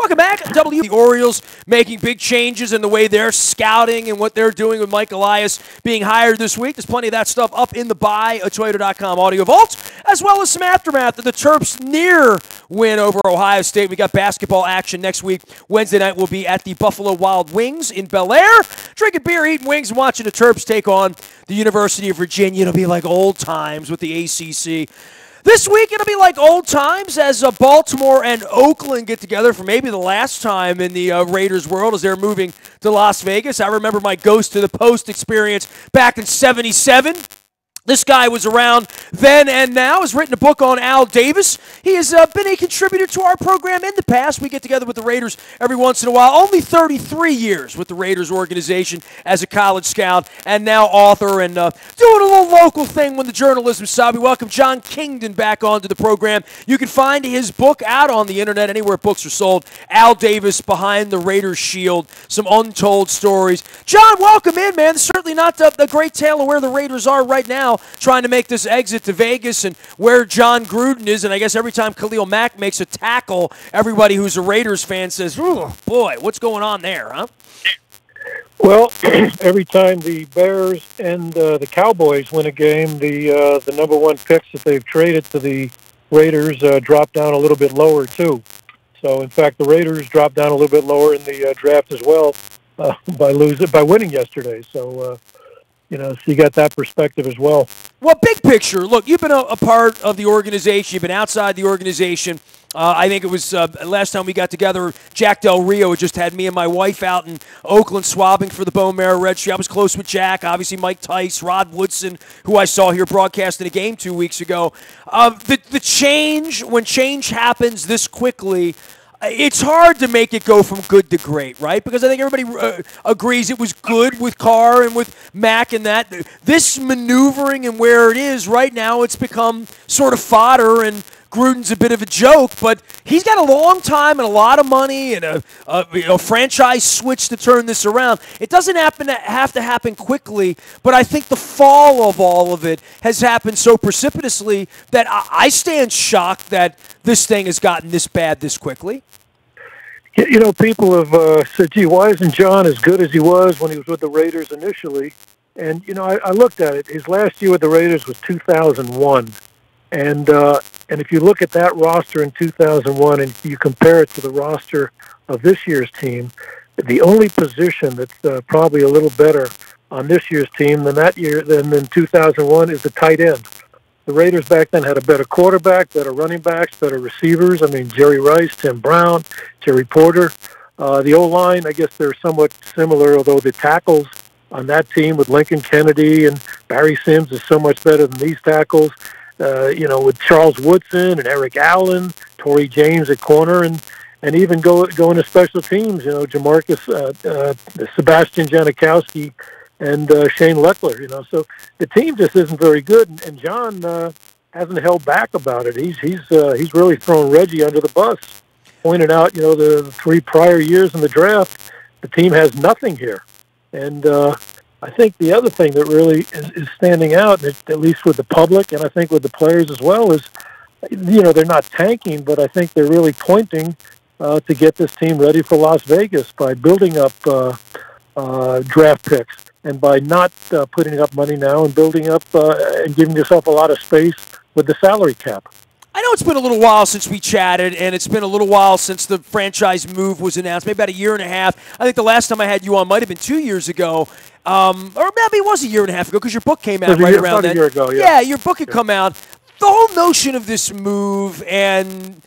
Welcome back. The Orioles making big changes in the way they're scouting and what they're doing with Mike Elias being hired this week. There's plenty of that stuff up in the buyatoyota.com audio vault, as well as some aftermath of the Terps' near win over Ohio State. We got basketball action next week. Wednesday night we'll be at the Buffalo Wild Wings in Bel Air, drinking beer, eating wings, and watching the Terps take on the University of Virginia. It'll be like old times with the ACC. This week, it'll be like old times as Baltimore and Oakland get together for maybe the last time in the Raiders world as they're moving to Las Vegas. I remember my Ghost to the Post experience back in '77. This guy was around then and now, has written a book on Al Davis. He has been a contributor to our program in the past. We get together with the Raiders every once in a while. Only 33 years with the Raiders organization as a college scout and now author and doing a little local thing when the journalism side. We welcome Jon Kingdon back onto the program. You can find his book out on the internet anywhere books are sold. Al Davis, Behind the Raiders Shield, some untold stories. Jon, welcome in, man. It's certainly not the great tale of where the Raiders are right now, trying to make this exit to Vegas and where Jon Gruden is. And I guess every time Khalil Mack makes a tackle, everybody who's a Raiders fan says, "Oh boy, what's going on there, huh?" Well, every time the Bears and the Cowboys win a game, the number one picks that they've traded to the Raiders drop down a little bit lower too. So, in fact, the Raiders dropped down a little bit lower in the draft as well by winning yesterday. So. So you got that perspective as well. Well, big picture, look, you've been a part of the organization. You've been outside the organization. I think it was last time we got together, Jack Del Rio had just had me and my wife out in Oakland swabbing for the bone marrow registry. I was close with Jack, obviously Mike Tice, Rod Woodson, who I saw here broadcasting a game 2 weeks ago. The change, when change happens this quickly, it's hard to make it go from good to great, right? Because I think everybody agrees it was good with Carr and with Mack and that. This maneuvering and where it is right now, it's become sort of fodder, and Gruden's a bit of a joke, but he's got a long time and a lot of money and a franchise switch to turn this around. It doesn't have to happen quickly, but I think the fall of all of it has happened so precipitously that I stand shocked that this thing has gotten this bad this quickly. People have said, gee, why isn't Jon as good as he was when he was with the Raiders initially? And, I looked at it. His last year with the Raiders was 2001. And if you look at that roster in 2001 and you compare it to the roster of this year's team, the only position that's probably a little better on this year's team than in 2001 is the tight end. The Raiders back then had a better quarterback, better running backs, better receivers. I mean, Jerry Rice, Tim Brown, Jerry Porter. The O-line, I guess they're somewhat similar, although the tackles on that team with Lincoln Kennedy and Barry Sims is so much better than these tackles. With Charles Woodson and Eric Allen, Torrey James at corner, and even going to special teams, Jamarcus, Sebastian Janikowski, and Shane Leckler, so the team just isn't very good, and Jon hasn't held back about it. He's really thrown Reggie under the bus, pointed out, the 3 prior years in the draft, the team has nothing here. And I think the other thing that really is standing out, at least with the public, and I think with the players as well, is, they're not tanking, but I think they're really pointing to get this team ready for Las Vegas by building up draft picks. And by not putting up money now and building up and giving yourself a lot of space with the salary cap. I know it's been a little while since we chatted, and it's been a little while since the franchise move was announced, maybe about a year and a half. I think the last time I had you on might have been 2 years ago, or maybe it was a year and a half ago because your book came out right around then. A year ago, yeah. Yeah, your book had come out. The whole notion of this move and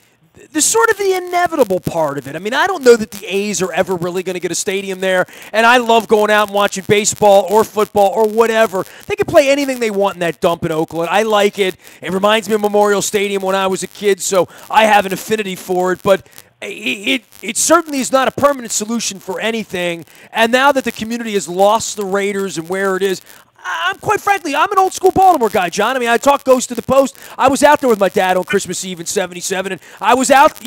the sort of the inevitable part of it. I mean, I don't know that the A's are ever really going to get a stadium there, and I love going out and watching baseball or football or whatever. They can play anything they want in that dump in Oakland. I like it. It reminds me of Memorial Stadium when I was a kid, so I have an affinity for it, but it certainly is not a permanent solution for anything, and now that the community has lost the Raiders and where it is, quite frankly, I'm an old school Baltimore guy, Jon. I mean, I talk Ghost to the Post. I was out there with my dad on Christmas Eve in '77, and I was out,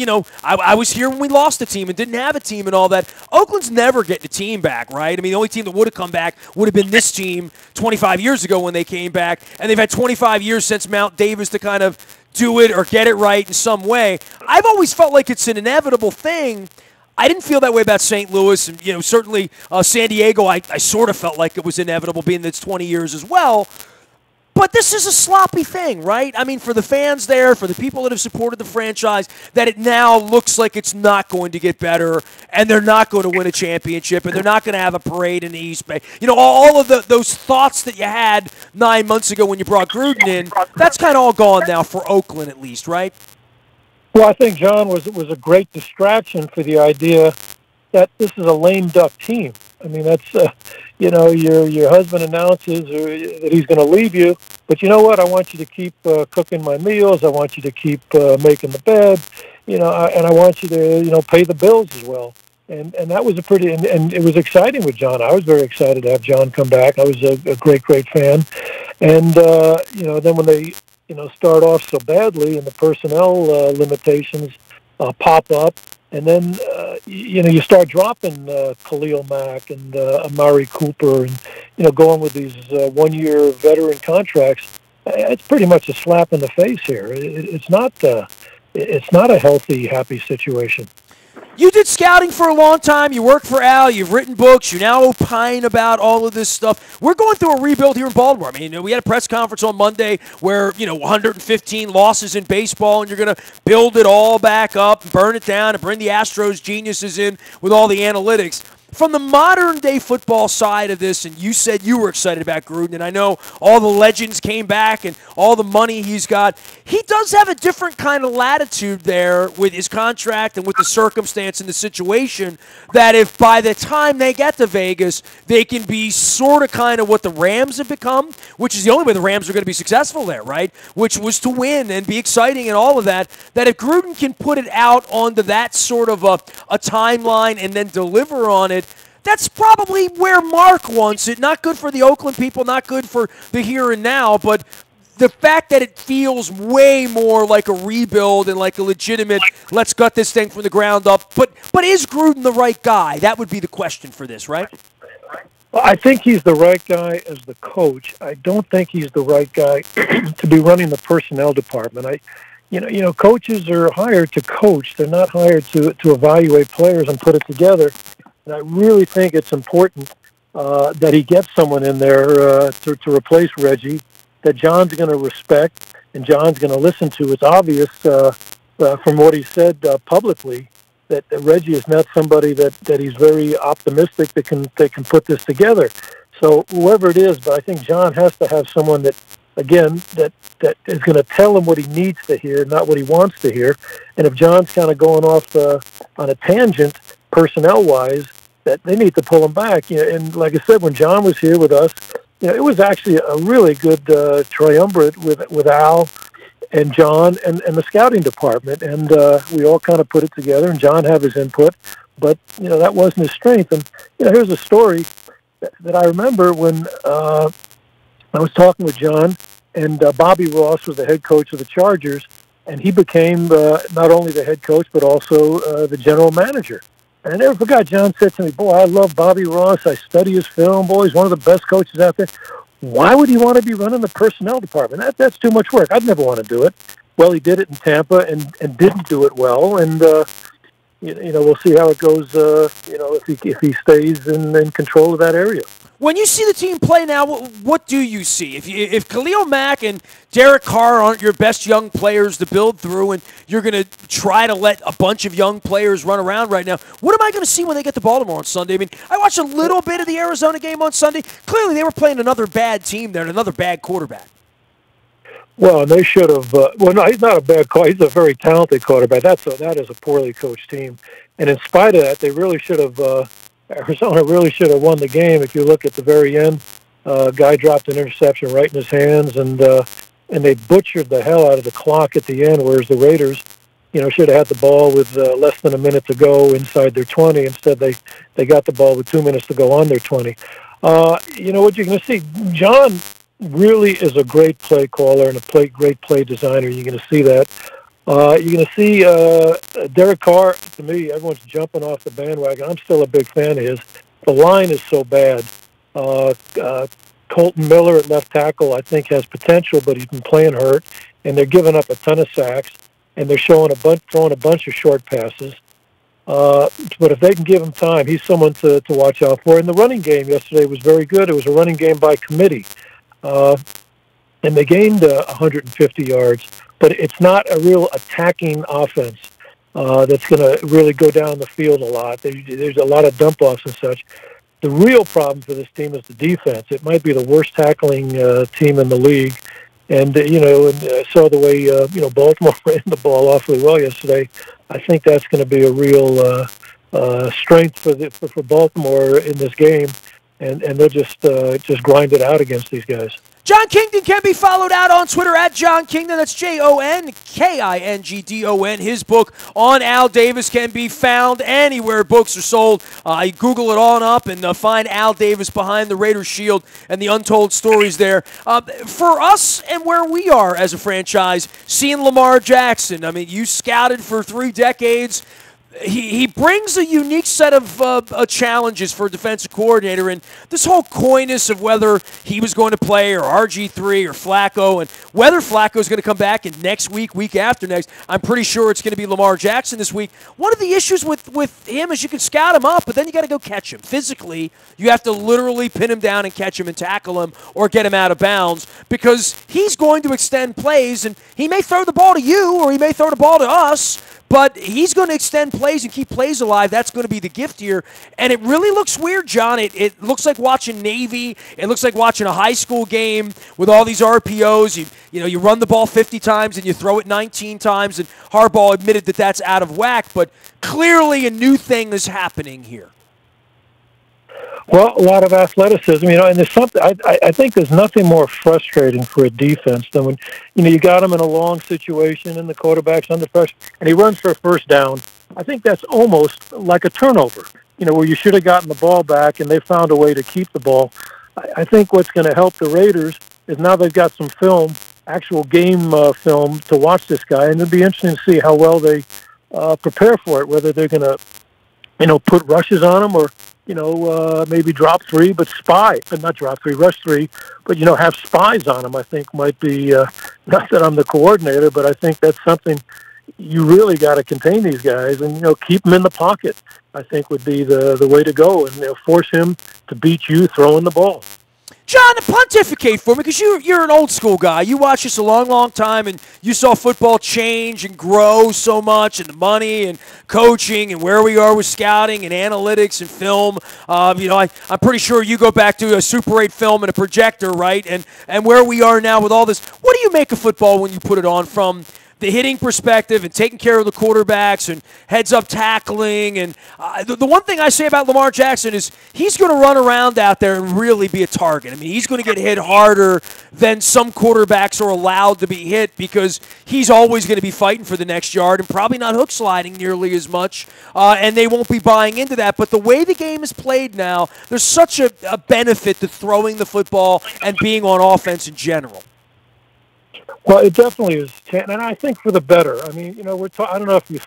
I was here when we lost the team and didn't have a team and all that. Oakland's never getting a team back, right? I mean, the only team that would have come back would have been this team 25 years ago when they came back, and they've had 25 years since Mount Davis to kind of do it or get it right in some way. I've always felt like it's an inevitable thing. I didn't feel that way about St. Louis, and certainly San Diego. I sort of felt like it was inevitable, being that it's 20 years as well. But this is a sloppy thing, right? I mean, for the fans there, for the people that have supported the franchise, that it now looks like it's not going to get better, and they're not going to win a championship, and they're not going to have a parade in the East Bay. All of those thoughts that you had 9 months ago when you brought Gruden in, that's kind of all gone now for Oakland at least, right? Well, I think Jon was a great distraction for the idea that this is a lame duck team. I mean, that's your husband announces that he's going to leave you, but you know what? I want you to keep cooking my meals. I want you to keep making the bed, and I want you to pay the bills as well. And that was and it was exciting with Jon. I was very excited to have Jon come back. I was a great fan, and then when they start off so badly and the personnel limitations pop up. And then, you start dropping Khalil Mack and Amari Cooper and, going with these one-year veteran contracts. It's pretty much a slap in the face here. It's not a healthy, happy situation. You did scouting for a long time. You worked for Al. You've written books. You now opine about all of this stuff. We're going through a rebuild here in Baltimore. I mean, we had a press conference on Monday where, 115 losses in baseball, and you're going to build it all back up and burn it down and bring the Astros geniuses in with all the analytics. From the modern-day football side of this, and you said you were excited about Gruden, and I know all the legends came back and all the money he's got. He does have a different kind of latitude there with his contract and with the circumstance and the situation that if by the time they get to Vegas, they can be sort of kind of what the Rams have become, which is the only way the Rams are going to be successful there, right? Which was to win and be exciting and all of that, that if Gruden can put it out onto that sort of a timeline and then deliver on it, that's probably where Mark wants it. Not good for the Oakland people, not good for the here and now, but the fact that it feels way more like a rebuild and like a legitimate, let's gut this thing from the ground up. But is Gruden the right guy? That would be the question for this, right? Well, I think he's the right guy as the coach. I don't think he's the right guy to be running the personnel department. Coaches are hired to coach. They're not hired to evaluate players and put it together. And I really think it's important that he gets someone in there to replace Reggie that Jon's going to respect and Jon's going to listen to. It's obvious from what he said publicly that Reggie is not somebody that he's very optimistic that can put this together. So whoever it is, but I think Jon has to have someone that is going to tell him what he needs to hear, not what he wants to hear. And if Jon's kind of going off on a tangent, personnel-wise, that they need to pull him back. And like I said, when Jon was here with us, it was actually a really good triumvirate with Al and Jon and the scouting department. And we all kind of put it together, and Jon had his input. But, that wasn't his strength. And, here's a story that I remember when I was talking with Jon, and Bobby Ross was the head coach of the Chargers, and he became not only the head coach but also the general manager. And I never forgot, Jon said to me, boy, I love Bobby Ross. I study his film. Boy, he's one of the best coaches out there. Why would he want to be running the personnel department? That's too much work. I'd never want to do it. Well, he did it in Tampa and didn't do it well. And, we'll see how it goes, if he stays in control of that area. When you see the team play now, what do you see? If Khalil Mack and Derek Carr aren't your best young players to build through, and you're going to try to let a bunch of young players run around right now, what am I going to see when they get to Baltimore on Sunday? I mean, I watched a little bit of the Arizona game on Sunday. Clearly, they were playing another bad team there and another bad quarterback. Well, and they should have. No, he's not a bad quarterback. He's a very talented quarterback. That is a poorly coached team, and in spite of that, they really should have. Arizona really should have won the game. If you look at the very end, guy dropped an interception right in his hands, and they butchered the hell out of the clock at the end, whereas the Raiders, should have had the ball with less than a minute to go inside their 20. Instead, they got the ball with 2 minutes to go on their 20. What you're going to see, Jon really is a great play caller and a great play designer. You're going to see that. You're going to see Derek Carr. To me, everyone's jumping off the bandwagon. I'm still a big fan of his. The line is so bad. Colton Miller at left tackle, I think, has potential, but he's been playing hurt, and they're giving up a ton of sacks, and they're throwing a bunch of short passes. But if they can give him time, he's someone to watch out for. And the running game yesterday was very good. It was a running game by committee. And they gained 150 yards. But it's not a real attacking offense that's going to really go down the field a lot. There's a lot of dump-offs and such. The real problem for this team is the defense. It might be the worst tackling team in the league. And, saw the way, Baltimore ran the ball awfully well yesterday. I think that's going to be a real strength for Baltimore in this game. And they'll just grind it out against these guys. Jon Kingdon can be followed out on Twitter at Jon Kingdon. That's JonKingdon. His book on Al Davis can be found anywhere books are sold. Google it on up and find Al Davis Behind the Raiders Shield and the untold stories there. For us and where we are as a franchise, seeing Lamar Jackson, I mean, you scouted for 3 decades. He brings a unique set of challenges for a defensive coordinator, and this whole coyness of whether he was going to play or RG3 or Flacco, and whether Flacco is going to come back in next week after next. I'm pretty sure it's going to be Lamar Jackson this week. One of the issues with him is you can scout him up, but then you got to go catch him. Physically, you have to literally pin him down and catch him and tackle him or get him out of bounds because he's going to extend plays, and he may throw the ball to you or he may throw the ball to us, but he's going to extend plays and keep plays alive. That's going to be the gift here. And it really looks weird, John. It looks like watching Navy. It looks like watching a high school game with all these RPOs. You run the ball 50 times and you throw it 19 times. And Harbaugh admitted that that's out of whack. But clearly a new thing is happening here. Well, a lot of athleticism, and there's something. I think there's nothing more frustrating for a defense than when, you got him in a long situation and the quarterback's under pressure and he runs for a first down. I think that's almost like a turnover, where you should have gotten the ball back and they found a way to keep the ball. I think what's going to help the Raiders is now they've got some film, actual game film to watch this guy, and it'll be interesting to see how well they prepare for it, whether they're going to, put rushes on him or, maybe drop 3, but rush 3, but, have spies on them, I think might be, not that I'm the coordinator, but I think that's something you really got to contain these guys and, keep them in the pocket, I think would be the way to go and force him to beat you throwing the ball. John, pontificate for me, because you're an old school guy. You watched this a long, long time, and you saw football change and grow so much, and the money and coaching and where we are with scouting and analytics and film. I'm pretty sure you go back to a Super 8 film and a projector, right? And where we are now with all this. What do you make of football when you put it on from the hitting perspective and taking care of the quarterbacks and heads-up tackling? And the one thing I say about Lamar Jackson is he's going to run around out there and really be a target. I mean, he's going to get hit harder than some quarterbacks are allowed to be hit because he's always going to be fighting for the next yard and probably not hook sliding nearly as much, and they won't be buying into that. But the way the game is played now, there's such a benefit to throwing the football and being on offense in general. Well, it definitely is, and I think for the better. I mean, I don't know if you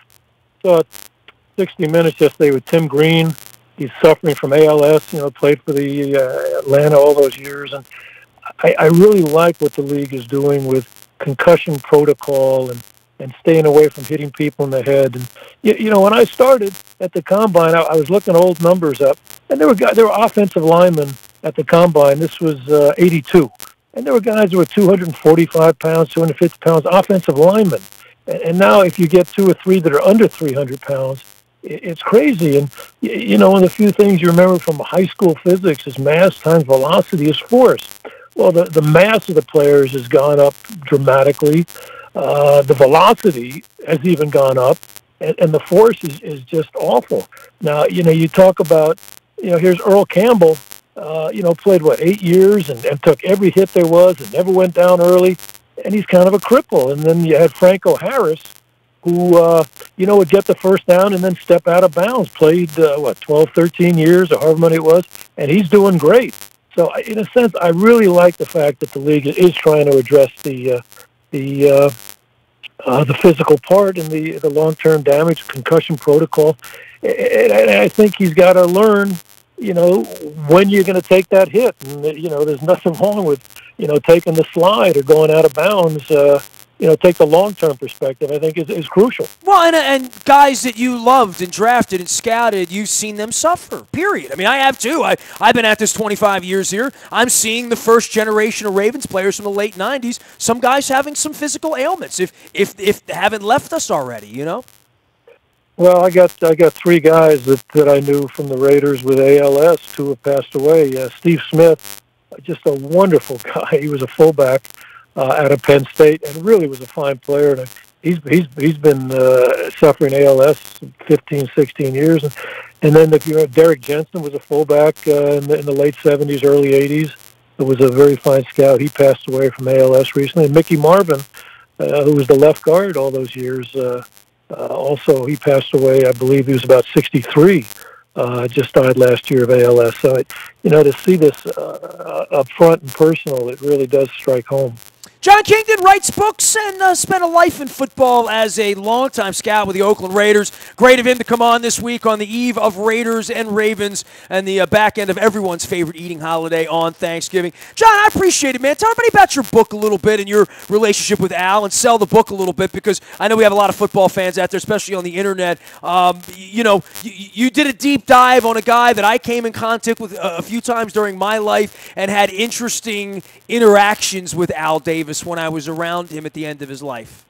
saw 60 Minutes yesterday with Tim Green. He's suffering from ALS, played for the Atlanta all those years, and I really like what the league is doing with concussion protocol and staying away from hitting people in the head. And, when I started at the Combine, I was looking old numbers up, and there were offensive linemen at the Combine. This was 82. And there were guys who were 245 pounds, 250 pounds, offensive linemen. And now if you get 2 or 3 that are under 300 pounds, it's crazy. And, one of the few things you remember from high school physics is mass times velocity is force. Well, the mass of the players has gone up dramatically. The velocity has even gone up. And the force is just awful. Now, you talk about, here's Earl Campbell, played, 8 years and took every hit there was and never went down early, and he's kind of a cripple. And then you had Franco Harris, who, would get the first down and then step out of bounds, played, 12, 13 years or however many it was, and he's doing great. So, in a sense, I really like the fact that the league is trying to address the physical part and the long-term damage, concussion protocol. And I think he's got to learn, when you're going to take that hit. And, there's nothing wrong with, taking the slide or going out of bounds, take the long-term perspective, I think is crucial. Well, and guys that you loved and drafted and scouted, you've seen them suffer, period. I mean, I have too. I've been at this 25 years here. I'm seeing the first generation of Ravens players from the late 90s, some guys having some physical ailments, if they haven't left us already, Well, I got 3 guys that I knew from the Raiders with ALS, 2 have passed away. Steve Smith, just a wonderful guy. He was a fullback out of Penn State, and really was a fine player. And he's been suffering ALS 15, 16 years. And then Derek Jensen was a fullback in the late 70s, early 80s. It was a very fine scout. He passed away from ALS recently. And Mickey Marvin, who was the left guard all those years, also he passed away. I believe he was about 63. Just died last year of ALS. So, to see this up front and personal, it really does strike home. Jon Kingdon writes books and spent a life in football as a longtime scout with the Oakland Raiders. Great of him to come on this week on the eve of Raiders and Ravens and the back end of everyone's favorite eating holiday on Thanksgiving. Jon, I appreciate it, man. Tell everybody about your book a little bit and your relationship with Al, and sell the book a little bit, because I know we have a lot of football fans out there, especially on the internet. You did a deep dive on a guy that I came in contact with a few times during my life and had interesting interactions with Al Davis when I was around him at the end of his life.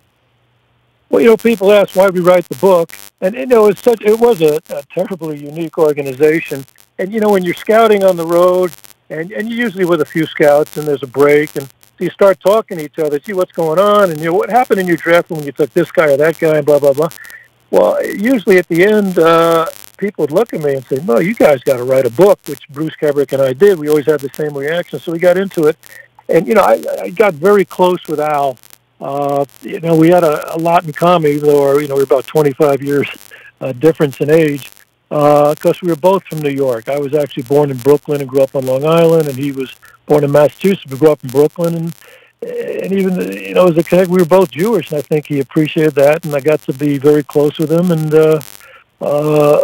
Well, people ask why we write the book, and it was a terribly unique organization. And when you're scouting on the road, and you're usually with a few scouts, and there's a break, and you start talking to each other, see what's going on, and what happened in your draft when you took this guy or that guy, and blah blah blah. Well, usually at the end, people would look at me and say, "No, you guys got to write a book," which Bruce Kebrick and I did. We always had the same reaction, so we got into it. And, I got very close with Al. We had a lot in common, even though we're about 25 years difference in age, because we were both from New York. I was actually born in Brooklyn and grew up on Long Island, and he was born in Massachusetts but grew up in Brooklyn. And even, as a connect, we were both Jewish, and I think he appreciated that, and I got to be very close with him. And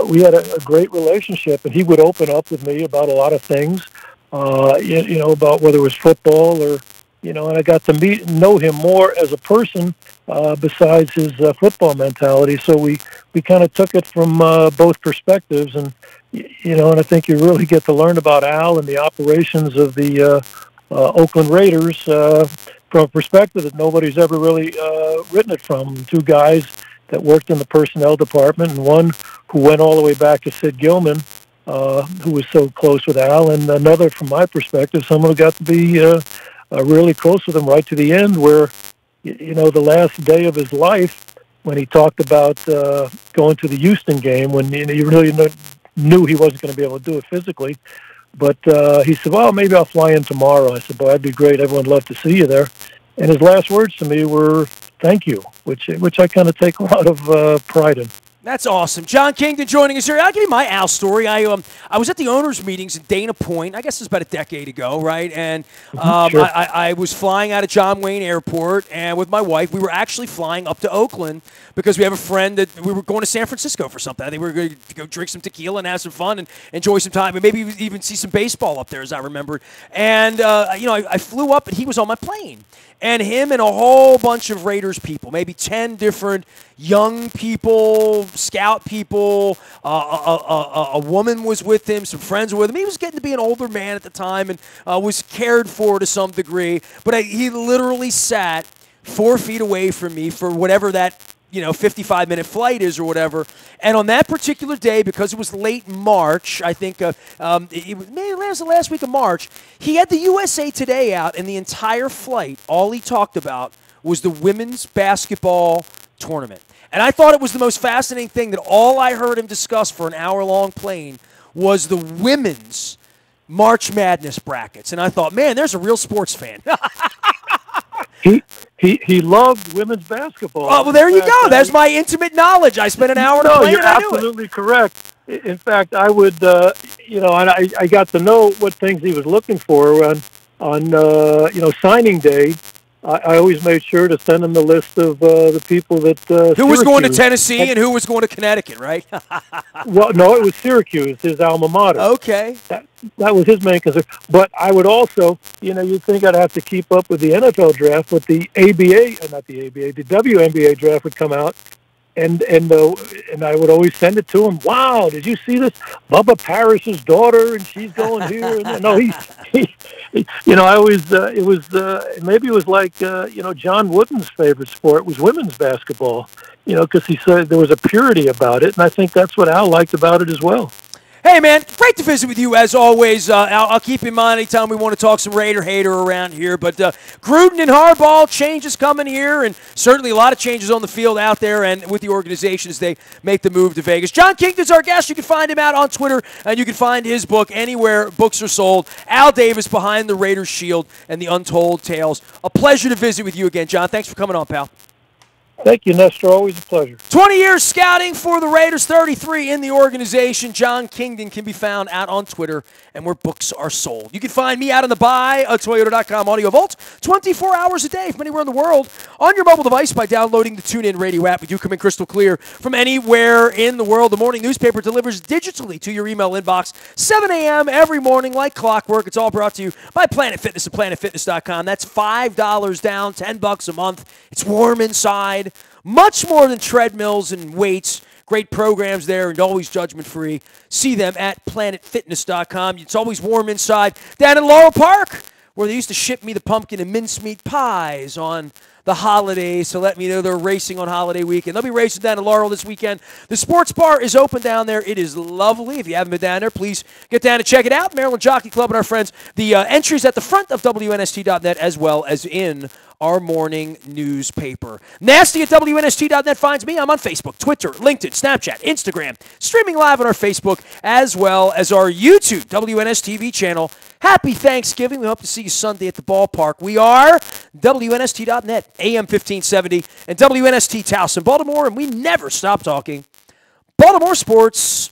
we had a great relationship, and he would open up with me about a lot of things. About whether it was football or, and I got to know him more as a person besides his football mentality. So we kind of took it from both perspectives, and I think you really get to learn about Al and the operations of the Oakland Raiders from a perspective that nobody's ever really written it from. 2 guys that worked in the personnel department, and one who went all the way back to Sid Gilman, who was so close with Al, and another, from my perspective, someone who got to be really close with him right to the end, where, the last day of his life, when he talked about going to the Houston game, when you really knew he wasn't going to be able to do it physically, but he said, well, maybe I'll fly in tomorrow. I said, boy, that'd be great. Everyone would love to see you there. And his last words to me were, thank you, which I kind of take a lot of pride in. That's awesome. Jon Kingdon joining us here. I'll give you my Al story. I was at the owners' meetings in Dana Point. I guess it was about a decade ago, right? And Sure. I was flying out of John Wayne Airport, and with my wife, we were actually flying up to Oakland because we have a friend that we were going to San Francisco for something. I think we were going to go drink some tequila and have some fun and enjoy some time, and maybe even see some baseball up there, as I remembered. And I flew up, and he was on my plane. And him and a whole bunch of Raiders people, maybe 10 different young people, scout people, a woman was with him, some friends were with him. He was getting to be an older man at the time and was cared for to some degree. But he literally sat 4 feet away from me for whatever that 55-minute flight is or whatever. And on that particular day, because it was late March, I think it was the last week of March, he had the USA Today out, and the entire flight, all he talked about was the women's basketball tournament. And I thought it was the most fascinating thing that all I heard him discuss for an hour-long plane was the women's March Madness brackets. And I thought, man, there's a real sports fan. He loved women's basketball. Oh, well, there you go. That's my intimate knowledge. I spent an hour on a plane. You're absolutely correct. In fact, I would, and I got to know what things he was looking for on signing day. I always made sure to send him the list of the people that Who was going to Syracuse. Tennessee and who was going to Connecticut, right? Well, no, it was Syracuse, his alma mater. Okay. That was his main concern. But I would also, you'd think I'd have to keep up with the NFL draft, but the the WNBA draft would come out, and I would always send it to him. Wow, did you see this? Bubba Parrish's daughter, and she's going here. And no, I always it was maybe it was like John Wooden's favorite sport was women's basketball. Because he said there was a purity about it, and I think that's what Al liked about it as well. Hey, man, great to visit with you as always. I'll keep in mind anytime we want to talk some Raider hater around here. But Gruden and Harbaugh, changes coming here, and certainly a lot of changes on the field out there and with the organization as they make the move to Vegas. Jon Kingdon's our guest. You can find him out on Twitter, and you can find his book anywhere books are sold. Al Davis, Behind the Raiders Shield and the Untold Tales. A pleasure to visit with you again, Jon. Thanks for coming on, pal. Thank you, Nestor. Always a pleasure. 20 years scouting for the Raiders, 33 in the organization. Jon Kingdon can be found out on Twitter and where books are sold. You can find me out on the buy at Toyota.com Audio Vault 24 hours a day from anywhere in the world on your mobile device by downloading the TuneIn Radio app. We do come in crystal clear from anywhere in the world. The morning newspaper delivers digitally to your email inbox 7 a.m. every morning like clockwork. It's all brought to you by Planet Fitness at PlanetFitness.com. That's $5 down, $10 a month. It's warm inside. Much more than treadmills and weights. Great programs there and always judgment-free. See them at PlanetFitness.com. It's always warm inside. Down in Laurel Park, where they used to ship me the pumpkin and mincemeat pies on the holidays to let me know they're racing on holiday weekend. They'll be racing down in Laurel this weekend. The sports bar is open down there. It is lovely. If you haven't been down there, please get down and check it out. Maryland Jockey Club and our friends. The entries at the front of WNST.net as well as in our morning newspaper. Nasty at WNST.net finds me. I'm on Facebook, Twitter, LinkedIn, Snapchat, Instagram, streaming live on our Facebook as well as our YouTube WNSTV channel. Happy Thanksgiving. We hope to see you Sunday at the ballpark. We are WNST.net, AM 1570, and WNST Towson, Baltimore, and we never stop talking Baltimore sports.